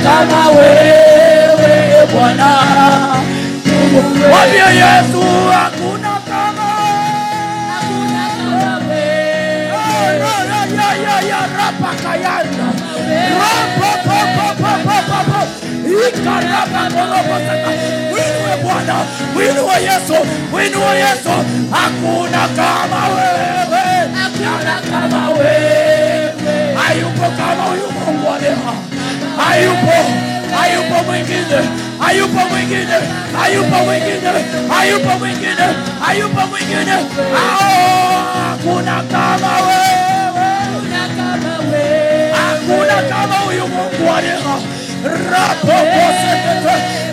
kama wewe Bwana. Mwambie Yesu hakuna kama wewe. Ya rapa kayanda. Winue Bwana, winue Yesu, winue Yesu. Hakuna kama wewe, hakuna kama wewe. Hayupo kama huyu Mungu wa leo. Hayupo, hayupo mwingine, hayupo mwingine, hayupo mwingine, hayupo mwingine, hayupo mwingine. Hakuna kama wewe, hakuna kama huyu Mungu wa leo.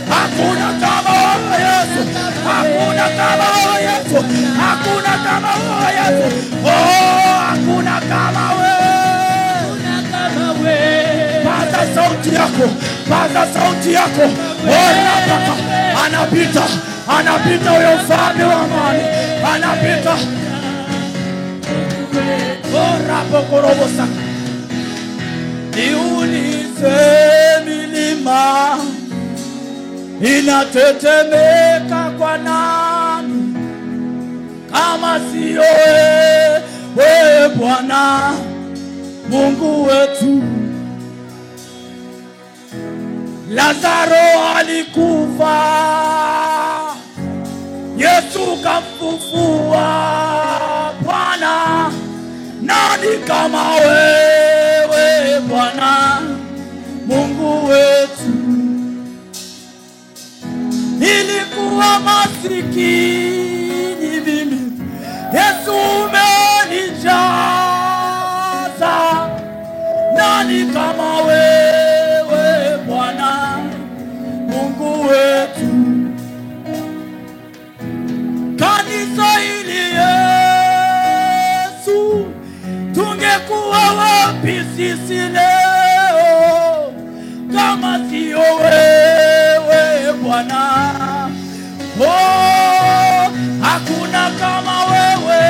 Hakuna kama wewe Yesu, hakuna kama wewe Yesu, hakuna kama wewe Yesu. Hakuna kama wewe. Paza sauti yako, paza sauti yako. Anapita, anapita huyo mfalme wa amani, anapita. Rapokorobosa. Niulize milima inatetemeka kwa nani kama sio wewe Bwana Mungu wetu. Lazaro alikufa, Yesu kamfufua. Bwana, nani kama wewe Bwana Mungu wetu? Nilikuwa masikini mimi, Yesu umenijaza. Nani kama wewe Bwana Mungu wetu? Kanisa hili Yesu, tungekuwa wapi sisi leo kama sio wewe Bwana? Hakuna kama wewe.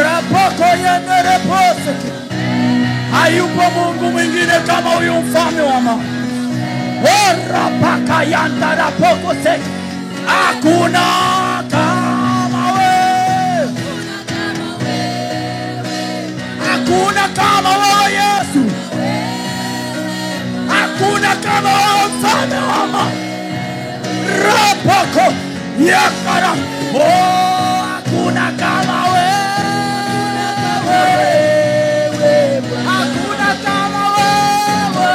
Rapoko yenderepose. Hayupo Mungu mwingine kama huyu mfalme wa amani. Rapaka yanda rapoko se. Hakuna kama wewe. Hakuna kama wewe Yesu. Hakuna kama wewe mfalme wa amani. Rapoko yakara. Hakuna kama wewe. Hakuna kama wewe.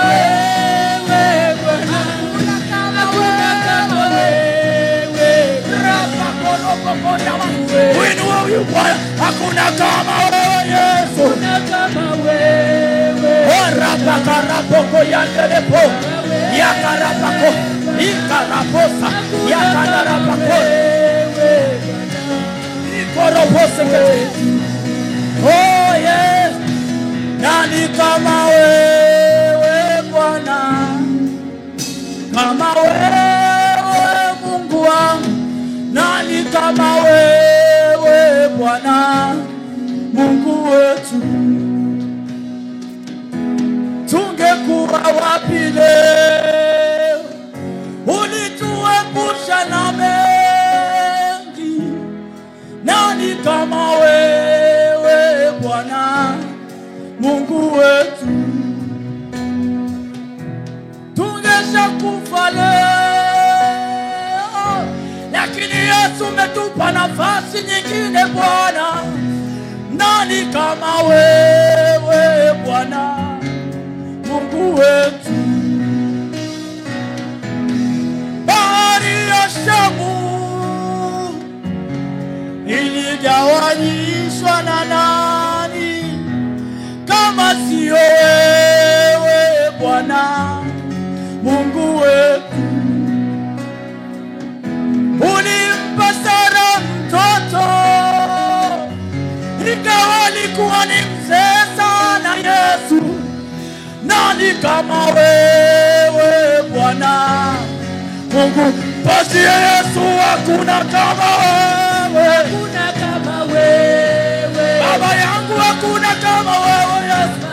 Hakuna kama wewe. Rapoko lopoko yama. Winua huyu Bwana. Hakuna kama wewe Yesu. Hakuna kama wewe. Rapaka rapoko yandelepo. Yakarapako. Ikaraposa. Yakarapako. Ikorobose kete. Yes. Nani kama wewe Bwana? Kama wewe Mungu wangu. Nani kama wewe Bwana Mungu wetu? Tungekuwa wapi leo? Ulituepusha na mengi. Nani kama wewe Bwana Mungu wetu? Tungeshakufa leo, lakini Yesu umetupa nafasi nyingine Bwana. Nani kama wewe Bwana Mungu wetu? Bahari ya Shamu iligawanyishwa na nani kama sio wewe Bwana Mungu wetu? Ulimpa Sara mtoto, ingawa alikuwa ni mzee sana Yesu. Nani kama wewe Bwana Mungu? Basi Yesu, hakuna kama wewe. Hakuna kama wewe Baba yangu, hakuna kama wewe Yesu.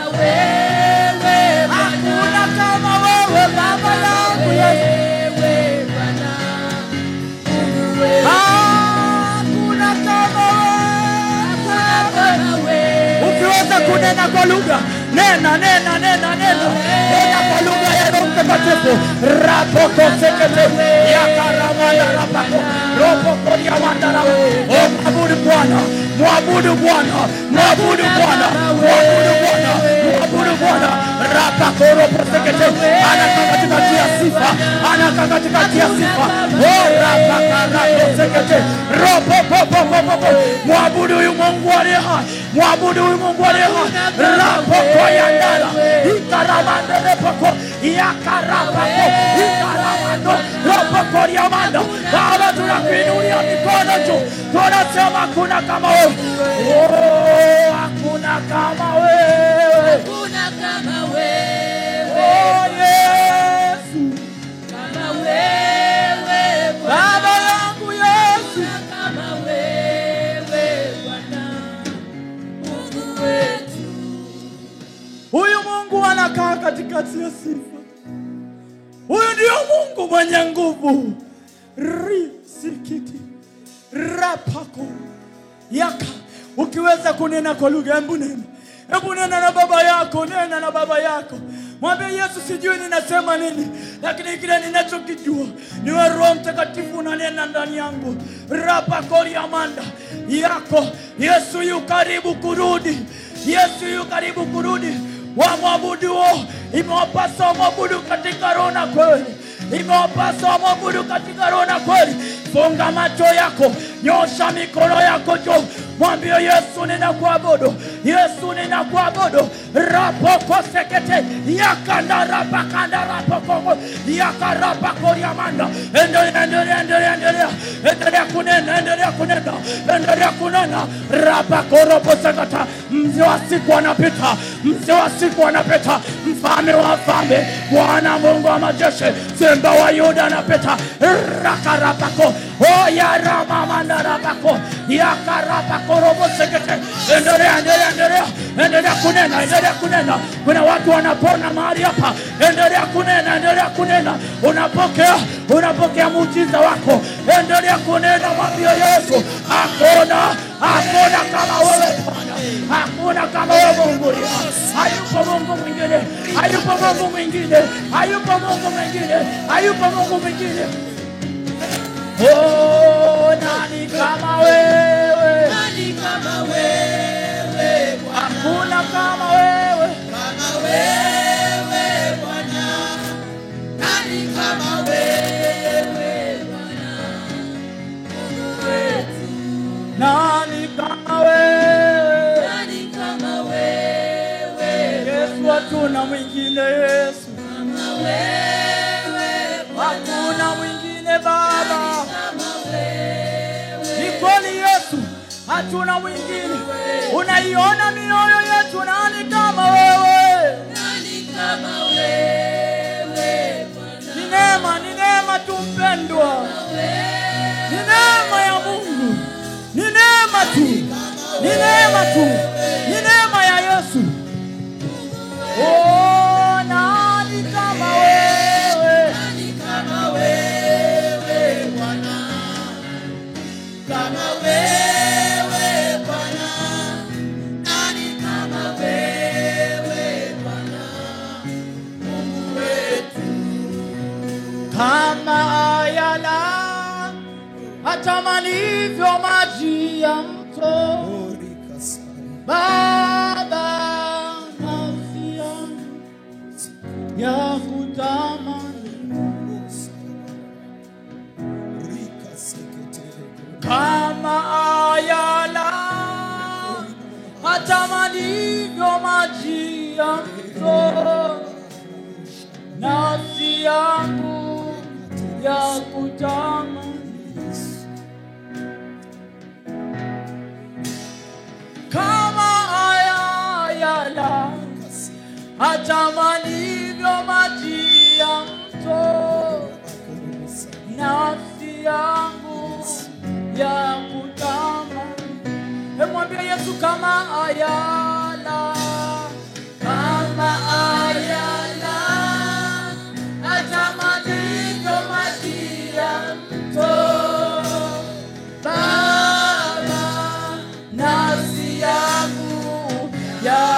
ukiweza kunena kwa lugha, nena. Nena kwa lugha ya Roho Mtakatifu. Rapoko sekete yakaramanda rapako ropoko yamanda. Mwabudu Bwana, mwabudu Bwana, mwabudu Bwana, mwabudu Bwana, mwabudu Bwana. Rapako ropo sekete anakaa katikati ya sifa, anakaa katikati ya sifa. Rapaka rapo sekete ropo. Mwabudu huyu Mungu aliye hai, mwabudu huyu Mungu aliye hai. Rapoko yandala ikaramanda repoko yakarapako ikaramando ropoko yamanda. Baba, tunakuinulia mikono juu, tunasema hakuna kama wewe. Hakuna kama wewe, hakuna kama wewe. Yesu, Kama wewe Baba yangu Yesu, kama wewe Bwana Mungu wetu. huyu Mungu anakaa katikati ya sifa. Huyu ndio Mungu mwenye nguvu. Risikiti rapako yaka. Ukiweza kunena kwa lugha, hebu nena na baba yako, nena na baba yako. Mwambie Yesu, sijui ninasema nini, lakini kile ninachokijua ni Roho Mtakatifu unanena ndani yangu. Rapakori amanda yako. Yesu yu karibu kurudi. Yesu yu karibu kurudi. Wamwabudu, imewapasa wamwabudu katika roho na kweli. Imewapasa wamwabudu katika roho na kweli. Funga macho yako, nyosha mikono yako juu. Mwambie Yesu, ninakuabudu. Yesu, ninakuabudu. Rapoko sekete yakanda rapakanda rapoko yakarapako yamanda. Endelea kunena. Rapako ropo sekata. Mzee wa siku anapita, mfalme wa wafalme, Bwana Mungu wa majeshi, Simba wa Yuda anapita. Rakarapako ya ramamanda rapako yakarapako ropo sekete. Endelea kunena. Kuna watu wanapona mahali hapa. Endelea kunena. Unapokea muujiza wako. Endelea kunena. Mwambie Yesu, hakuna kama wewe Bwana. Hakuna kama wewe Mungu. Hayupo Mungu mwingine. Nani kama wewe? Nani kama wewe Bwana? Hakuna kama wewe. Kama wewe Bwana. Nani kama wewe Bwana Mungu wetu. Nani kama wewe? Nani kama wewe Yesu, hatuna mwingine Yesu. kama wewe Bwana. Hakuna mwingine Baba. Kama wewe. Ni kweli Yesu, hatuna mwingine. Unaiona mioyo yetu, nani kama wewe? Nani kama wewe Bwana. Ni neema tumpendwa. Ni neema ya Mungu. Ni neema tu. Ni neema ya Yesu. Nani kama wewe? Nani kama wewe Bwana. Kama wewe Bwana. Nani kama wewe Bwana Mungu wetu. Kama ayala atamanivyo maji ya mto, Baba, nafsi yangu ya kutamani. Kama ayala atamanivyo maji ya mto, nafsi yangu ya kutamani. Kama ayala atamanivyo maji ya mto, nafsi yangu ya kutamani. Mwambie Yesu, kama ayala, kama ayala atamanivyo maji ya mto, Baba, nafsi yangu ya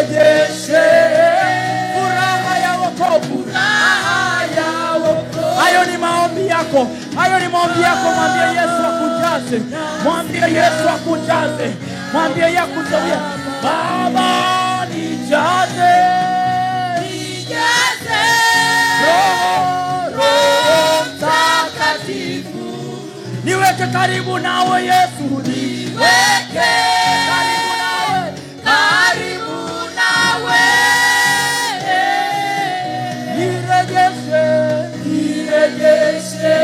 nirejeshe furaha ya wokovu. Hayo ni maombi yako, hayo ni maombi yako. Mwambie Yesu akujaze, mwambie Yesu akujaze, mwambie Yesu akujaze. Baba nijaze, nijaze Roho Mtakatifu. Niweke karibu nawe Yesu, niweke karibu nawe, karibu nawe. Nirejeshe, nirejeshe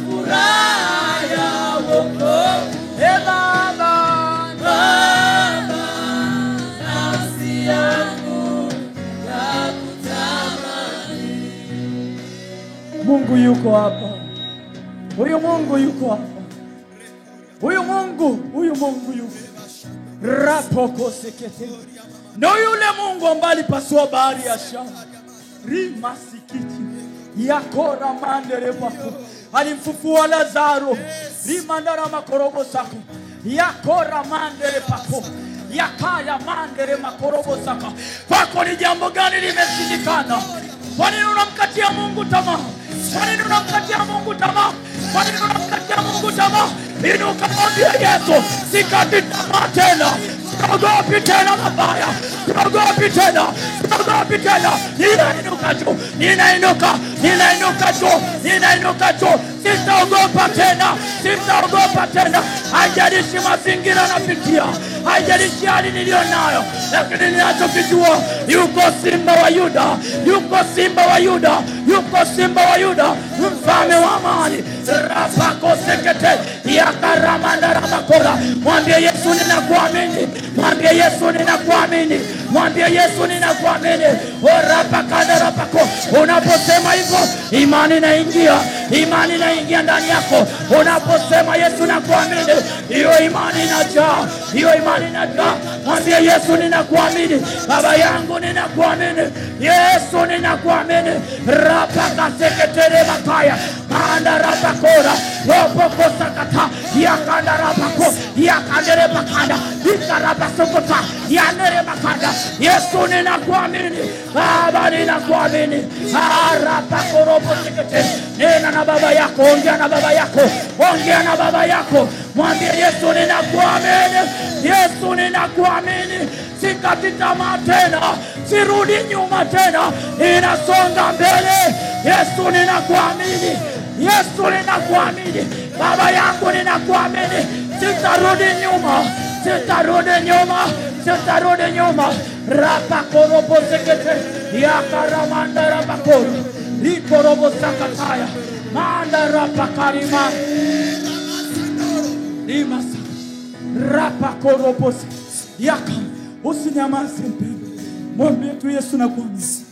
furaha ya wokovu. Baba, Baba, nafsi yangu yakutamani. Mungu yuko hapa. Huyu Mungu yuko hapa. Huyu Mungu yuko. Rapoko sekete. Ndio yule Mungu ambaye alipasua bahari ya Shamu. Rimasikiti. Yakora mandere pako. Alimfufua Lazaro. Rimandara makorobo sako. Yakora mandere pako. Yakaya mandere makorobo saka. Kwako ni jambo gani limeshindikana? Kwa nini unamkatia Mungu tamaa? Kwa nini unamkatia Mungu tamaa? Kwa nini unamkatia Mungu tamaa? Inuka mwambie Yesu, sikati tamaa tena. Sitaogopi tena mabaya. Sitaogopi tena. Sitaogopi tena. Ninainuka juu. Ninainuka juu. Ninainuka juu. Sitaogopa tena. Sitaogopa tena. Haijalishi mazingira napitia. Haijalishi hali nilionayo. Lakini ninachokijua, yuko Simba wa Yuda. Yuko Simba wa Yuda. Yuko Simba wa Yuda. Mfalme wa amani. Rapako sekete. Yakaramanda ramakora. Mwambie Yesu ninakuamini. Mwambie Yesu ninakuamini. Mwambie Yesu ninakuamini. Rapakanda rapako. Unaposema hivyo, imani inaingia. Imani inaingia ndani yako. Unaposema Yesu nakuamini, hiyo imani inajaa. Hiyo imani inajaa. Mwambie Yesu ninakuamini. Baba yangu ninakuamini. Yesu ninakuamini. Rapaka seketere makaya. Manda rapakora. Ropoko sakata. Yakanda rapako. Yakandere makanda. Ikarapasokota. Yanere makanda. Yesu ninakuamini. Baba ninakuamini. Rapako ropo sekete. Nena na baba yako. Ongea na baba yako. Ongea na baba yako. Mwambie Yesu ninakuamini. Yesu ninakuamini. Sikati tamaa tena. Sirudi nyuma tena. Inasonga mbele. Yesu ninakuamini. Yesu ninakuamini. Baba yangu ninakuamini. Sitarudi nyuma. Sitarudi nyuma. Sitarudi nyuma. Rapakorobo sekete. Yakaramanda rapakoro. Likorobo sakataya. Manda rapakarima. Limasa. Rapakorobo. Yaka. Usinyamaze mpendwa. Mwambie tu Yesu nakuamini.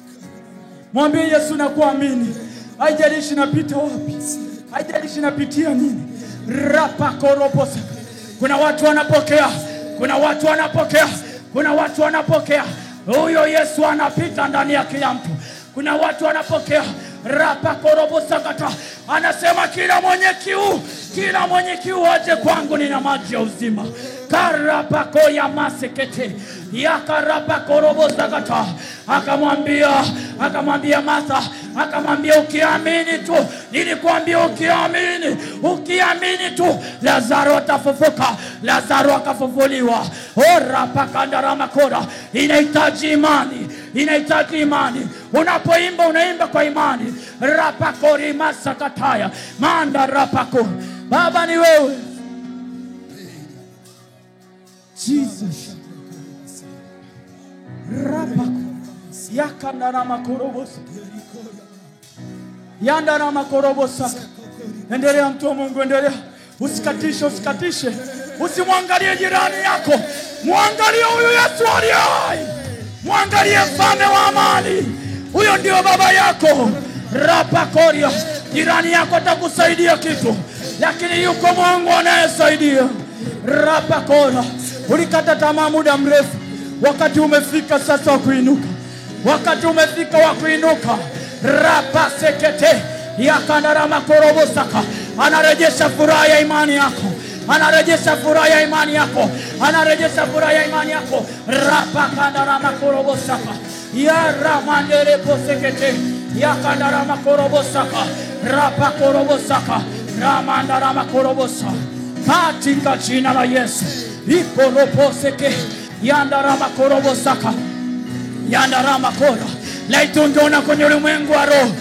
Mwambie Yesu nakuamini. Haijalishi napita wapi. Haijalishi napitia nini. Rapakorobo. Kuna watu wanapokea. Kuna watu wanapokea. Kuna watu wanapokea. Huyo Yesu anapita ndani ya kila mtu. Kuna watu wanapokea. Rapakorobo sakata. Anasema kila mwenye kiu aje kwangu, nina maji ya uzima. Karapako ya masekete. Yakarapakorobo sakata. Akamwambia Martha, akamwambia ukiamini tu, nilikwambia ukiamini tu, Lazaro atafufuka. Lazaro akafufuliwa. Rapakanda ramakora. Inahitaji imani. Inahitaji imani. Unapoimba unaimba kwa imani. Rapakori masakataya. Manda rapako. Baba ni wewe. Jesus. Rapako. Yakanda ramakorobosa. Yanda ramakorobosa. Endelea mtu wa Mungu, endelea. Usikatishe. Usimwangalie jirani yako. Muangalie huyu Yesu aliye hai. Muangalie mfalme wa amani. Huyo ndio baba yako. Rapakoria. Jirani yako atakusaidia kitu, lakini yuko Mungu anayesaidia. Rapakora. Ulikata tamaa muda mrefu. Wakati umefika sasa wa kuinuka. Wakati umefika wa kuinuka. Rapasekete. Yakandara makorobosaka. Anarejesha furaha ya imani yako. anarejesha furaha ya imani yako, anarejesha furaha ya imani yako. Rapakandara makorobosaka ya ramandere posekete ya kandara makorobosaka rapakorobosaka ramandara makorobosa, katika jina la Yesu. Ikoroposeke yandara makorobosaka yandara makora. Laiti ungeona kwenye ulimwengu wa roho